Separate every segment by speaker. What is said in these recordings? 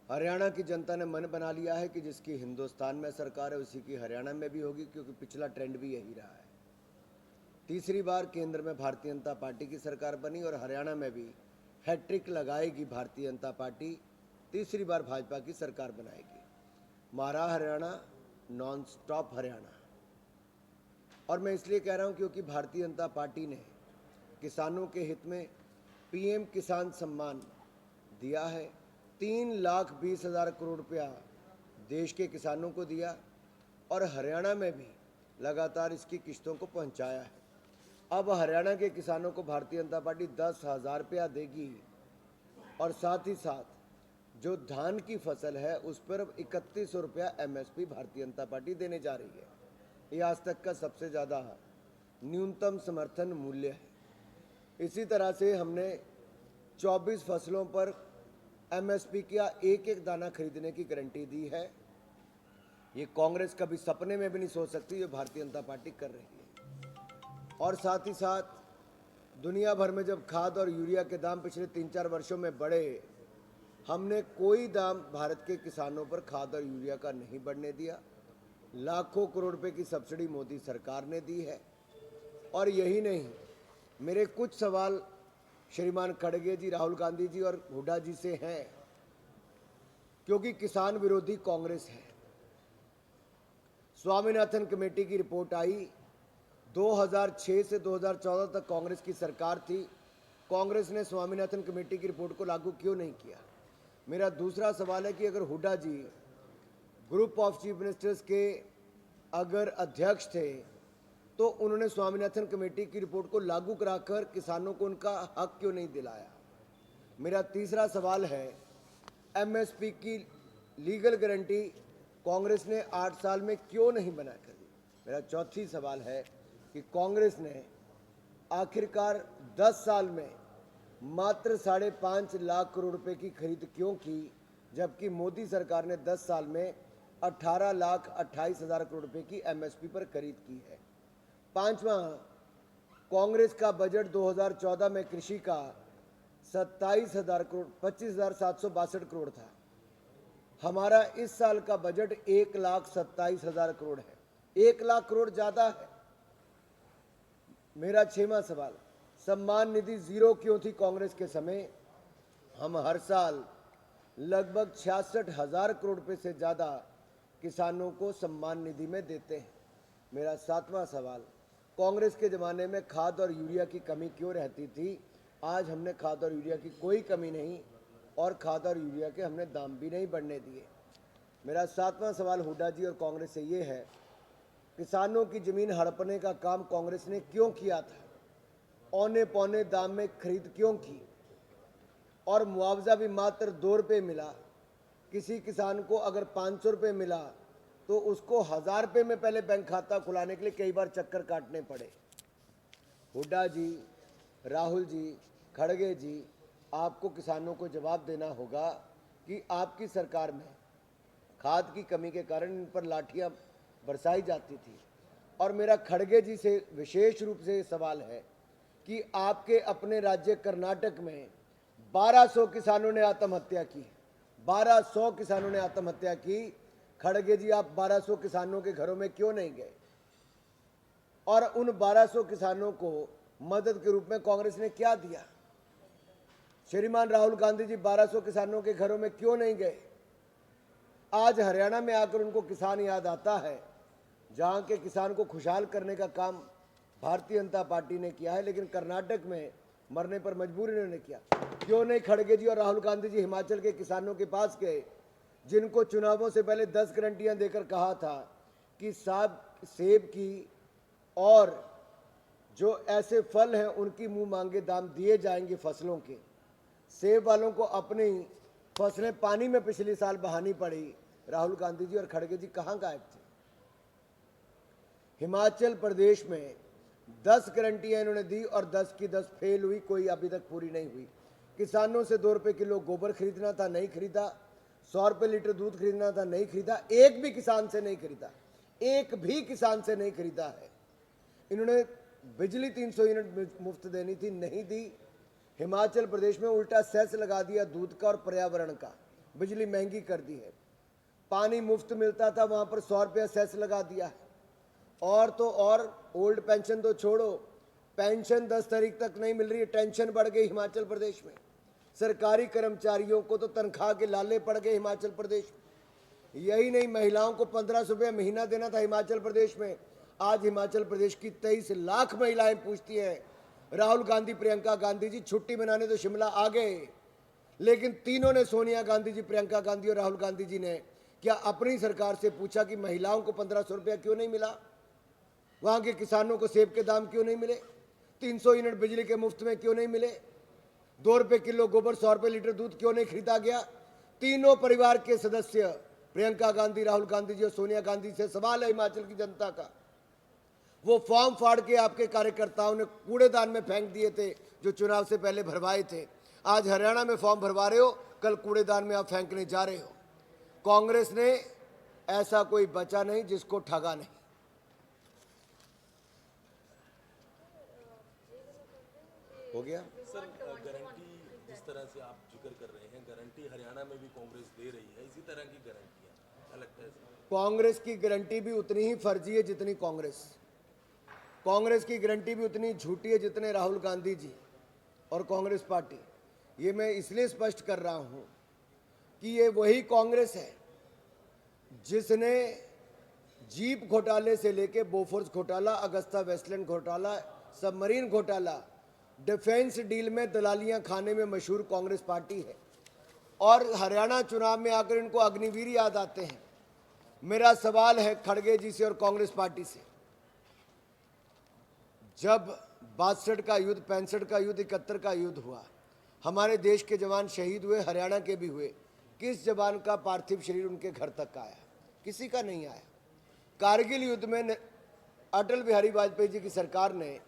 Speaker 1: हरियाणा की जनता ने मन बना लिया है कि जिसकी हिंदुस्तान में सरकार है उसी की हरियाणा में भी होगी, क्योंकि पिछला ट्रेंड भी यही रहा है। तीसरी बार केंद्र में भारतीय जनता पार्टी की सरकार बनी और हरियाणा में भी हैट्रिक लगाएगी भारतीय जनता पार्टी, तीसरी बार भाजपा की सरकार बनाएगी। मारा हरियाणा, नॉन स्टॉप हरियाणा। और मैं इसलिए कह रहा हूं क्योंकि भारतीय जनता पार्टी ने किसानों के हित में पीएम किसान सम्मान दिया है। 3,20,000 करोड़ रुपया देश के किसानों को दिया और हरियाणा में भी लगातार इसकी किस्तों को पहुंचाया है। अब हरियाणा के किसानों को भारतीय जनता पार्टी 10,000 रुपया देगी और साथ ही साथ जो धान की फसल है उस पर अब 3100 रुपया एमएसपी भारतीय जनता पार्टी देने जा रही है। ये आज तक का सबसे ज़्यादा न्यूनतम समर्थन मूल्य है। इसी तरह से हमने 24 फसलों पर एमएसपी का एक एक दाना खरीदने की गारंटी दी है। ये कांग्रेस कभी सपने में भी नहीं सोच सकती, ये भारतीय जनता पार्टी कर रही है। और साथ ही साथ दुनिया भर में जब खाद और यूरिया के दाम पिछले 3-4 वर्षों में बढ़े, हमने कोई दाम भारत के किसानों पर खाद और यूरिया का नहीं बढ़ने दिया। लाखों करोड़ रुपए की सब्सिडी मोदी सरकार ने दी है। और यही नहीं, मेरे कुछ सवाल श्रीमान खड़गे जी, राहुल गांधी जी और हुड्डा जी से हैं, क्योंकि किसान विरोधी कांग्रेस है। स्वामीनाथन कमेटी की रिपोर्ट आई, 2006 से 2014 तक कांग्रेस की सरकार थी, कांग्रेस ने स्वामीनाथन कमेटी की रिपोर्ट को लागू क्यों नहीं किया। मेरा दूसरा सवाल है कि अगर हुड्डा जी ग्रुप ऑफ चीफ मिनिस्टर्स के अगर अध्यक्ष थे तो उन्होंने स्वामीनाथन कमेटी की रिपोर्ट को लागू कराकर किसानों को उनका हक क्यों नहीं दिलाया। मेरा तीसरा सवाल है, एमएसपी की लीगल गारंटी कांग्रेस ने 8 साल में क्यों नहीं बनाकर दी। मेरा चौथी सवाल है कि कांग्रेस ने आखिरकार 10 साल में मात्र 5.5 लाख करोड़ रुपए की खरीद क्यों की, जबकि मोदी सरकार ने 10 साल में 18,28,000 करोड़ रुपए की एमएसपी पर खरीद की है। पांचवा, कांग्रेस का बजट 2014 में कृषि का 27,000 करोड़ 25,762 करोड़ था। हमारा इस साल का बजट 1,27,000 करोड़ है, 1 लाख करोड़ ज्यादा है। मेरा 6वां सवाल, सम्मान निधि जीरो क्यों थी कांग्रेस के समय। हम हर साल लगभग 66,000 करोड़ रुपए से ज्यादा किसानों को सम्मान निधि में देते हैं। मेरा 7वां सवाल, कांग्रेस के ज़माने में खाद और यूरिया की कमी क्यों रहती थी। आज हमने खाद और यूरिया की कोई कमी नहीं और खाद और यूरिया के हमने दाम भी नहीं बढ़ने दिए। मेरा 7वां सवाल हुड्डा जी और कांग्रेस से ये है, किसानों की ज़मीन हड़पने का काम कांग्रेस ने क्यों किया था, औने पौने दाम में खरीद क्यों की और मुआवजा भी मात्र 2 रुपये मिला। किसी किसान को अगर 500 रुपये मिला तो उसको 1,000 रुपये में पहले बैंक खाता खुलाने के लिए कई बार चक्कर काटने पड़े। हुड्डा जी, राहुल जी, खड़गे जी, आपको किसानों को जवाब देना होगा कि आपकी सरकार में खाद की कमी के कारण इन पर लाठियां बरसाई जाती थी। और मेरा खड़गे जी से विशेष रूप से सवाल है कि आपके अपने राज्य कर्नाटक में 1200 किसानों ने आत्महत्या की, 1200 किसानों ने आत्महत्या की। खड़गे जी, आप 1200 किसानों के घरों में क्यों नहीं गए और उन 1200 किसानों को मदद के रूप में कांग्रेस ने क्या दिया। श्रीमान राहुल गांधी जी 1200 किसानों के घरों में क्यों नहीं गए। आज हरियाणा में आकर उनको किसान याद आता है, जहां के किसान को खुशहाल करने का काम भारतीय जनता पार्टी ने किया है, लेकिन कर्नाटक में मरने पर मजबूर इन्होंने किया। क्यों नहीं खड़गे जी और राहुल गांधी जी हिमाचल के किसानों के पास गए, जिनको चुनावों से पहले 10 गारंटियां देकर कहा था कि सेब की और जो ऐसे फल हैं उनकी मुंह मांगे दाम दिए जाएंगे फसलों के। सेब वालों को अपनी फसलें पानी में पिछले साल बहानी पड़ी। राहुल गांधी जी और खड़गे जी कहां गायब थे। हिमाचल प्रदेश में 10 गारंटियां इन्होंने दी और 10 की 10 फेल हुई, कोई अभी तक पूरी नहीं हुई। किसानों से 2 रुपये किलो गोबर खरीदना था, नहीं खरीदा। 100 रुपये लीटर दूध खरीदना था, नहीं खरीदा। एक भी किसान से नहीं खरीदा, एक भी किसान से नहीं खरीदा है। इन्होंने बिजली 300 यूनिट मुफ्त देनी थी, नहीं दी। हिमाचल प्रदेश में उल्टा सेस लगा दिया दूध का और पर्यावरण का। बिजली महंगी कर दी है। पानी मुफ्त मिलता था, वहां पर 100 रुपया सेस लगा दिया है। और तो और ओल्ड पेंशन तो छोड़ो, पेंशन 10 तारीख तक नहीं मिल रही है। टेंशन बढ़ गई हिमाचल प्रदेश में। सरकारी कर्मचारियों को तो तनख्वाह के लाले पड़ गए हिमाचल प्रदेश में। यही नहीं, महिलाओं को 1500 रुपया महीना देना था हिमाचल प्रदेश में। आज हिमाचल प्रदेश की 23 लाख महिलाएं पूछती हैं, राहुल गांधी, प्रियंका गांधी जी छुट्टी मनाने तो शिमला आ गए, लेकिन तीनों ने, सोनिया गांधी जी, प्रियंका गांधी और राहुल गांधी जी ने, क्या अपनी सरकार से पूछा कि महिलाओं को 1500 रुपया क्यों नहीं मिला? वहां के किसानों को सेब के दाम क्यों नहीं मिले? 300 यूनिट बिजली के मुफ्त में क्यों नहीं मिले? 2 रुपए किलो गोबर, 100 रुपए लीटर दूध क्यों नहीं खरीदा गया? तीनों परिवार के सदस्य, प्रियंका गांधी, राहुल गांधी जी और सोनिया गांधी से सवाल है हिमाचल की जनता का। वो फॉर्म फाड़ के आपके कार्यकर्ताओं ने कूड़ेदान में फेंक दिए थे, जो चुनाव से पहले भरवाए थे। आज हरियाणा में फॉर्म भरवा रहे हो, कल कूड़ेदान में आप फेंकने जा रहे हो। कांग्रेस ने ऐसा कोई बचा नहीं जिसको ठगा नहीं। हो गया
Speaker 2: सर, गारंटी जिस तरह से आप जिक्र कर रहे हैं, गारंटी हरियाणा में भी कांग्रेस दे रही है, इसी तरह की गारंटियां, क्या लगता है सर?
Speaker 1: कांग्रेस की गारंटी भी उतनी ही फर्जी है जितनी कांग्रेस की गारंटी भी उतनी झूठी है जितने राहुल गांधी जी और कांग्रेस पार्टी। ये मैं इसलिए स्पष्ट कर रहा हूं कि ये वही कांग्रेस है जिसने जीप घोटाले से लेके बोफोर्स घोटाला, अगस्ता वेस्टलैंड घोटाला, सबमरीन घोटाला, डिफेंस डील में दलालियां खाने में मशहूर कांग्रेस पार्टी है। और हरियाणा चुनाव में आकर इनको अग्निवीर याद आते हैं। मेरा सवाल है खड़गे जी से और कांग्रेस पार्टी से, जब 62 का युद्ध, 65 का युद्ध, 71 का युद्ध हुआ, हमारे देश के जवान शहीद हुए, हरियाणा के भी हुए, किस जवान का पार्थिव शरीर उनके घर तक आया? किसी का नहीं आया। कारगिल युद्ध में अटल बिहारी वाजपेयी जी की सरकार ने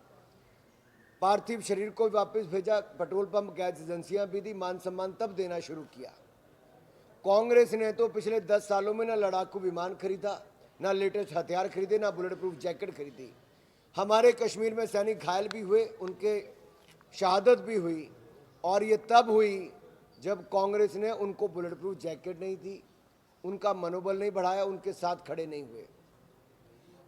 Speaker 1: पार्थिव शरीर को वापस भेजा, पेट्रोल पंप, गैस एजेंसियां भी दी, मान सम्मान तब देना शुरू किया। कांग्रेस ने तो पिछले 10 सालों में ना लड़ाकू विमान खरीदा, ना लेटेस्ट हथियार खरीदे, ना बुलेट प्रूफ जैकेट खरीदी। हमारे कश्मीर में सैनिक घायल भी हुए, उनके शहादत भी हुई, और ये तब हुई जब कांग्रेस ने उनको बुलेट प्रूफ जैकेट नहीं दी, उनका मनोबल नहीं बढ़ाया, उनके साथ खड़े नहीं हुए।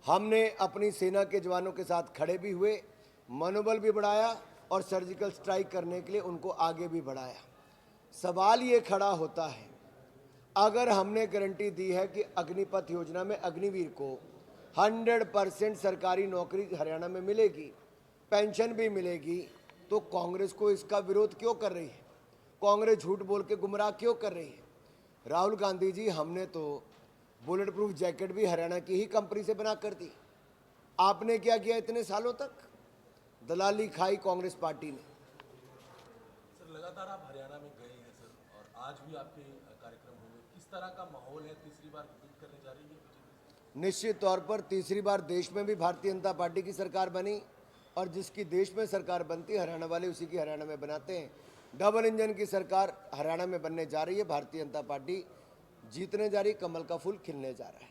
Speaker 1: हमने अपनी सेना के जवानों के साथ खड़े भी हुए, मनोबल भी बढ़ाया और सर्जिकल स्ट्राइक करने के लिए उनको आगे भी बढ़ाया। सवाल ये खड़ा होता है, अगर हमने गारंटी दी है कि अग्निपथ योजना में अग्निवीर को 100% सरकारी नौकरी हरियाणा में मिलेगी, पेंशन भी मिलेगी, तो कांग्रेस को इसका विरोध क्यों कर रही है? कांग्रेस झूठ बोल के गुमराह क्यों कर रही है? राहुल गांधी जी, हमने तो बुलेट प्रूफ जैकेट भी हरियाणा की ही कंपनी से बना कर दी। आपने क्या किया इतने सालों तक? दलाली खाई कांग्रेस पार्टी ने।
Speaker 2: सर, लगातार आप हरियाणा में गए हैं सर, और आज भी आपके कार्यक्रम हुए, किस तरह का माहौल है? तीसरी बार रिपीट करने जा रही है बीजेपी?
Speaker 1: निश्चित तौर पर तीसरी बार देश में भी भारतीय जनता पार्टी की सरकार बनी, और जिसकी देश में सरकार बनती है, हरियाणा वाले उसी की हरियाणा में बनाते हैं। डबल इंजन की सरकार हरियाणा में बनने जा रही है। भारतीय जनता पार्टी जीतने जा रही, कमल का फूल खिलने जा रहा है।